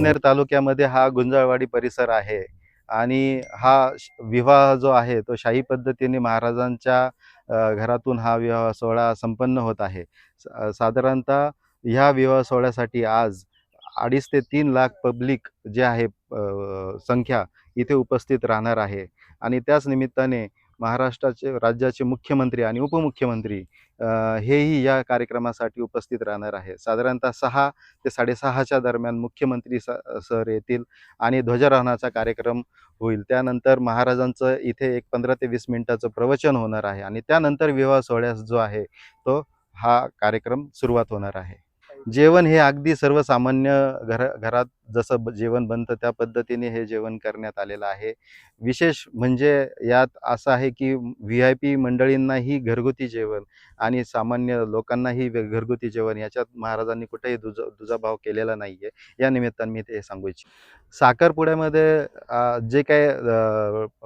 संगमनेर तालुक्यामध्ये हा गुंजाळवाडी परिसर आहे आणि हा विवाह जो आहे तो शाही पद्धतीने महाराजांच्या घरातून हा विवाह सोहळा संपन्न होत आहे. साधारणतः ह्या विवाह सोहळ्यासाठी आज 2.5 ते 3 लाख पब्लिक जे आहे संख्या इथे उपस्थित राहणार आहे आणि त्याच निमित्ताने महाराष्ट्राचे राज्याचे मुख्यमंत्री आणि उपमुख्यमंत्री हेही या कार्यक्रमासाठी उपस्थित राहणार आहे. साधारणतः 6 ते 6:30च्या दरम्यान मुख्यमंत्री सर येतील आणि ध्वजारोहणाचा कार्यक्रम होईल. त्यानंतर महाराजांचं इथे एक 15 ते 20 मिनिटाचं प्रवचन होणार आहे आणि त्यानंतर विवाह सोहळ्यास जो आहे तो हा कार्यक्रम सुरुवात होणार आहे. जेवण हे अगदी सर्वसामान्य घरात जसं जेवण बनतं त्या पद्धतीने हे जेवण करण्यात आलेलं आहे. विशेष म्हणजे यात असं आहे की VIP मंडळींनाही घरगुती जेवण आणि सामान्य लोकांनाही घरगुती जेवण याच्यात महाराजांनी कुठेही दुजाभाव केलेला नाही आहे. या निमित्ताने मी ते सांगू इच्छितो. साखरपुड्यामध्ये जे काही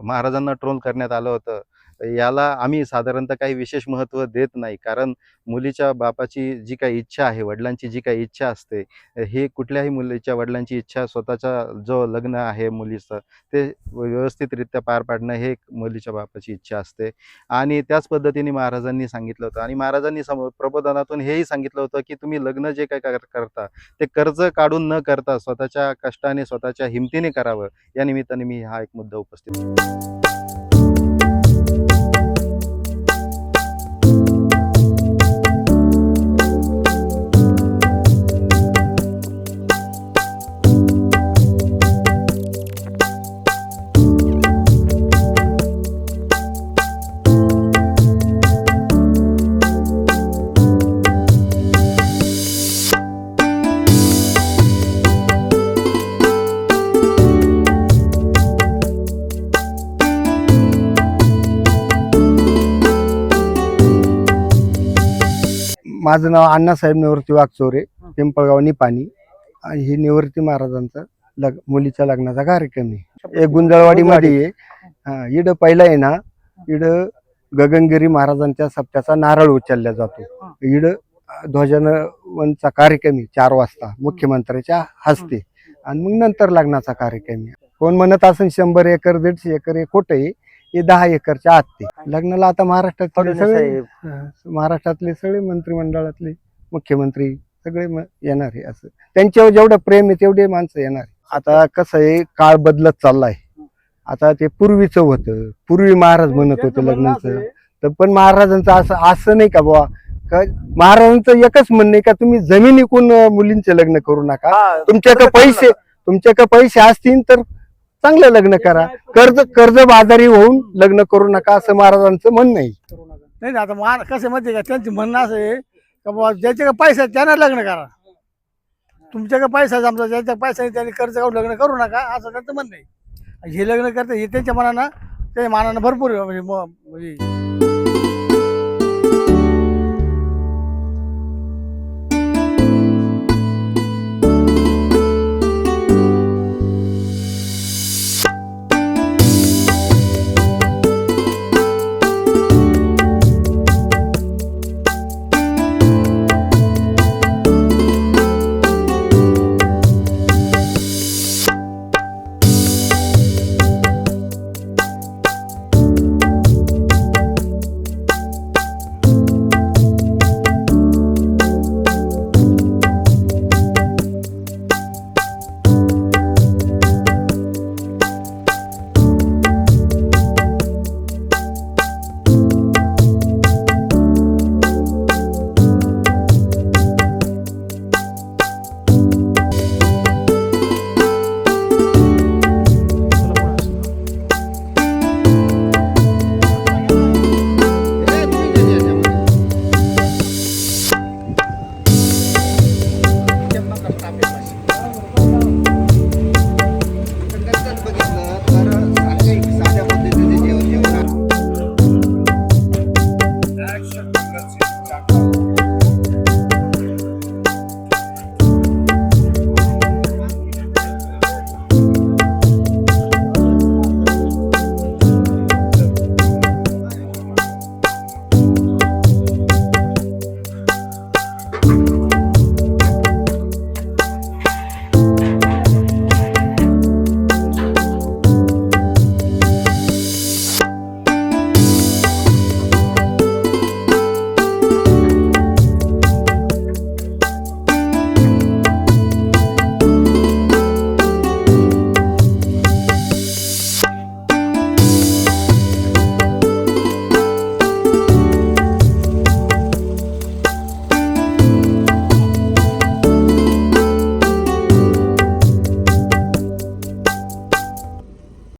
महाराजांना ट्रोल करण्यात आलं होतं, याला आम्ही साधारणतः काही विशेष महत्त्व देत नाही. कारण मुलीच्या बापाची जी काही इच्छा आहे, वडिलांची जी काही इच्छा असते, ही कुठल्याही मुलीच्या वडिलांची इच्छा स्वतःचा जो लग्न आहे मुलीचं, ते व्यवस्थितरित्या पार पाडणं हे मुलीच्या बापाची इच्छा असते. आणि त्याच पद्धतीने महाराजांनी सांगितलं होतं आणि महाराजांनी प्रबोधनातून हेही सांगितलं होतं, की तुम्ही लग्न जे काही करता, ते कर्ज काढून न करता स्वतःच्या कष्टाने, स्वतःच्या हिमतीने करावं. या निमित्ताने मी हा एक मुद्दा उपस्थित माझं नाव अण्णासाहेब निवृत्ती वागचौरे, पिंपळगाव निपाणी. आणि हे निवृत्ती महाराजांचा मुलीच्या लग्नाचा कार्यक्रम आहे. एक गुंजाळवाडीमध्ये आहे. इड पहिला आहे ना, इड गगनगिरी महाराजांच्या सप्त्याचा नारळ उचलला जातो. इड ध्वजारोहणाचा कार्यक्रम आहे 4 वाजता मुख्यमंत्र्याच्या हस्ते आणि मग नंतर लग्नाचा कार्यक्रम आहे. कोण म्हणत असेल 100 एकर 150 एकर हे खोटं आहे. हे 10 एकरच्या आत ते लग्नाला आता महाराष्ट्रातले सगळे मंत्रिमंडळातले मुख्यमंत्री सगळे येणार आहे. असं त्यांच्यावर जेवढं प्रेम आहे तेवढे माणसं येणार. आता कसं आहे, काळ बदलत चाललाय. आता ते पूर्वीचं होतं, पूर्वी महाराज म्हणत होते लग्नाचं, तर पण महाराजांचं असं नाही का बुवा, महाराजांचं एकच म्हणणं का तुम्ही जमीन विकून मुलींचे लग्न करू नका. तुमच्याकडे पैसे असतील तर चांगलं लग्न करा, कर्जबाजारी होऊन लग्न करू नका, असं महाराजांचं म्हणणं आहे. नाही आता कसं माहिती का, त्यांचं म्हणणं असं आहे का बाबा ज्याच्याकडे पैसा त्यांना लग्न करा, तुमच्याकडे पैसा जमता ज्याच्या पैसा त्यांनी कर्ज काढून लग्न करू नका, असं त्यांचं म्हणणं आहे. हे लग्न करते हे त्यांच्या मनानं भरपूर म्हणजे